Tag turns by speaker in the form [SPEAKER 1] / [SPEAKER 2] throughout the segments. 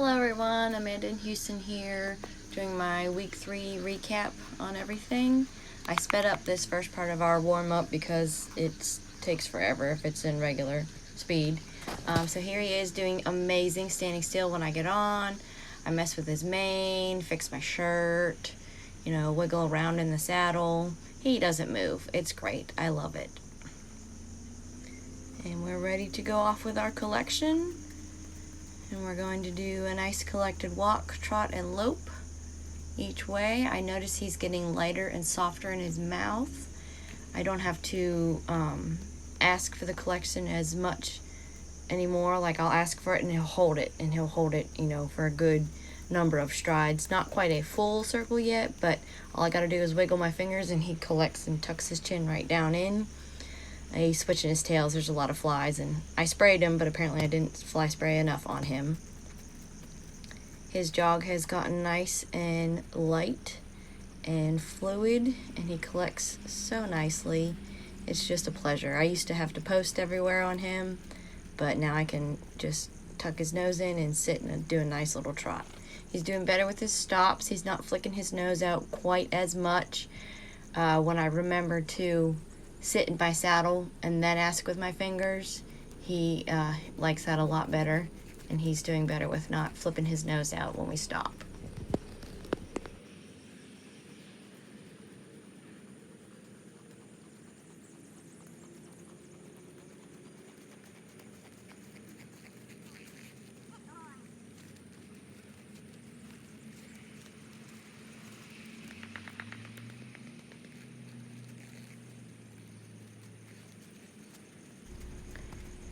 [SPEAKER 1] Hello everyone, Amanda in Houston here, doing my week 3 recap on everything. I sped up this first part of our warm-up because it takes forever if it's in regular speed. So here he is doing amazing, standing still when I get on. I mess with his mane, fix my shirt, wiggle around in the saddle. He doesn't move. It's great. I love it. And we're ready to go off with our collection. And we're going to do a nice collected walk, trot, and lope each way. I notice he's getting lighter and softer in his mouth. I don't have to ask for the collection as much anymore. Like, I'll ask for it and he'll hold it. And he'll hold it, for a good number of strides. Not quite a full circle yet, but all I gotta do is wiggle my fingers and he collects and tucks his chin right down in. He's switching his tails. There's a lot of flies, and I sprayed him, but apparently I didn't fly spray enough on him. His jog has gotten nice and light and fluid, and he collects so nicely. It's just a pleasure. I used to have to post everywhere on him, but now I can just tuck his nose in and sit and do a nice little trot. He's doing better with his stops. He's not flicking his nose out quite as much. When I remember to sit in my saddle and then ask with my fingers, he likes that a lot better, and he's doing better with not flipping his nose out when we stop.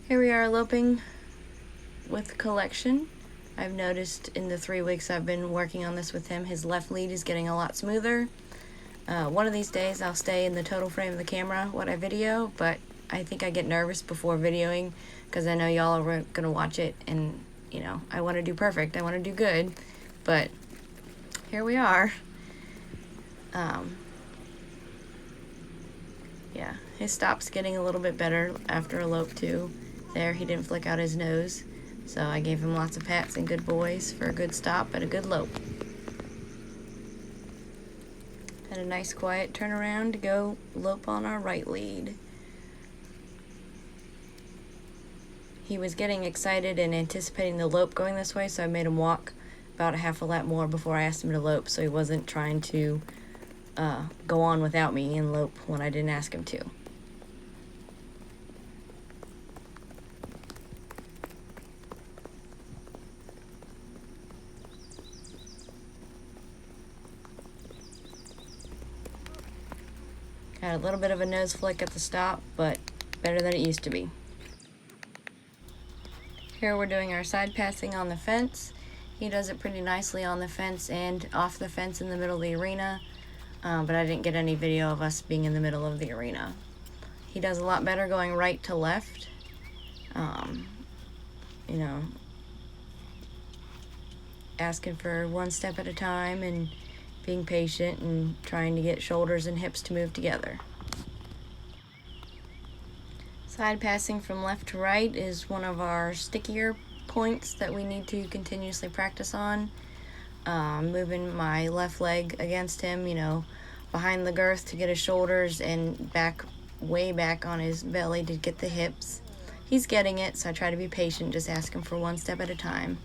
[SPEAKER 1] Here we are loping with collection. I've noticed in the 3 weeks I've been working on this with him, his left lead is getting a lot smoother. One of these days I'll stay in the total frame of the camera when I video, but I think I get nervous before videoing because I know y'all are gonna watch it, and I want to do perfect, I want to do good, but here we are. Yeah, his stop's getting a little bit better after a lope too. There, he didn't flick out his nose, so I gave him lots of pats and good boys for a good stop and a good lope. Had a nice quiet turnaround to go lope on our right lead. He was getting excited and anticipating the lope going this way, so I made him walk about a half a lap more before I asked him to lope, so he wasn't trying to go on without me and lope when I didn't ask him to. Had a little bit of a nose flick at the stop, but better than it used to be. Here we're doing our side passing on the fence. He does it pretty nicely on the fence and off the fence in the middle of the arena, but I didn't get any video of us being in the middle of the arena. He does a lot better going right to left. Asking for one step at a time and being patient and trying to get shoulders and hips to move together. Side passing from left to right is one of our stickier points that we need to continuously practice on. Moving my left leg against him, behind the girth to get his shoulders and way back on his belly to get the hips. He's getting it, so I try to be patient, just ask him for one step at a time.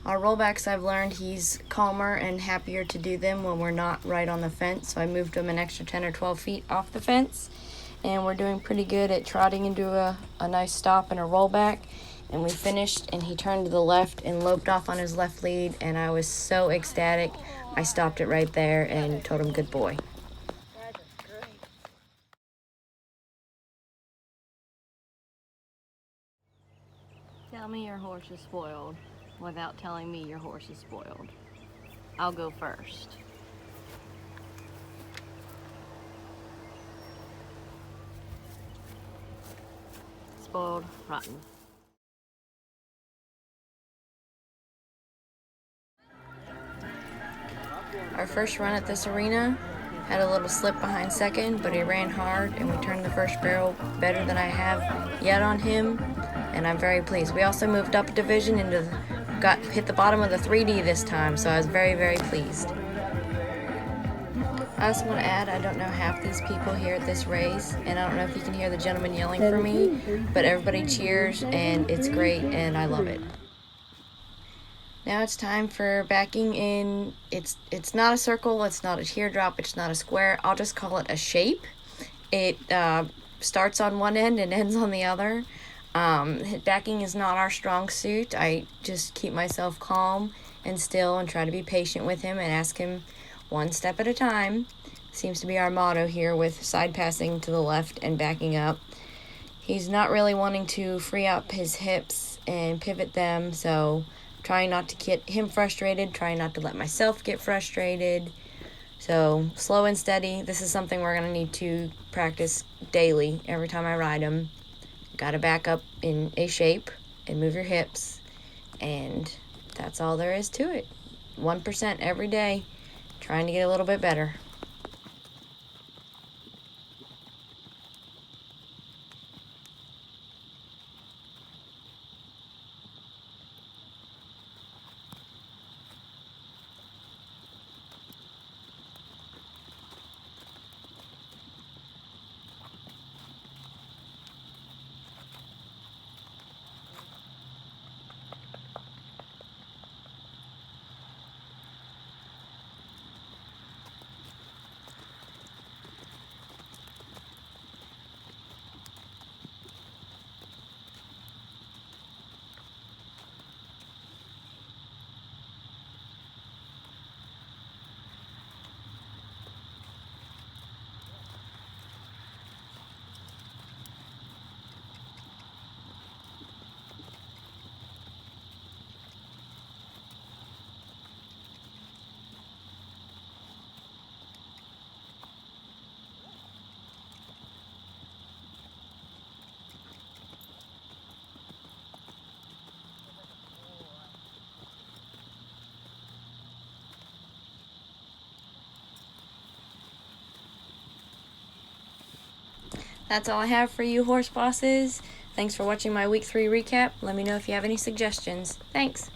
[SPEAKER 1] Our rollbacks, I've learned he's calmer and happier to do them when we're not right on the fence, so I moved him an extra 10 or 12 feet off the fence, and we're doing pretty good at trotting into a nice stop and a rollback. And we finished, and he turned to the left and loped off on his left lead, and I was so ecstatic. I stopped it right there and told him good boy. Tell me your horse is spoiled without telling me your horse is spoiled. I'll go first. Spoiled, rotten. Our first run at this arena had a little slip behind second, but he ran hard and we turned the first barrel better than I have yet on him. and I'm very pleased. We also moved up a division into hit the bottom of the 3D this time, so I was very, very pleased. I also want to add, I don't know half these people here at this race, and I don't know if you can hear the gentleman yelling for me, but everybody cheers, and it's great, and I love it. Now it's time for backing in. It's not a circle, it's not a teardrop, it's not a square. I'll just call it a shape. It starts on one end and ends on the other. Backing is not our strong suit. I just keep myself calm and still and try to be patient with him and ask him one step at a time. Seems to be our motto here with side passing to the left and backing up. He's not really wanting to free up his hips and pivot them, so trying not to get him frustrated, trying not to let myself get frustrated. So slow and steady. This is something we're going to need to practice daily every time I ride him. Got to back up in a shape and move your hips, and that's all there is to it. 1% every day, trying to get a little bit better. That's all I have for you, horse bosses. Thanks for watching my week 3 recap. Let me know if you have any suggestions. Thanks.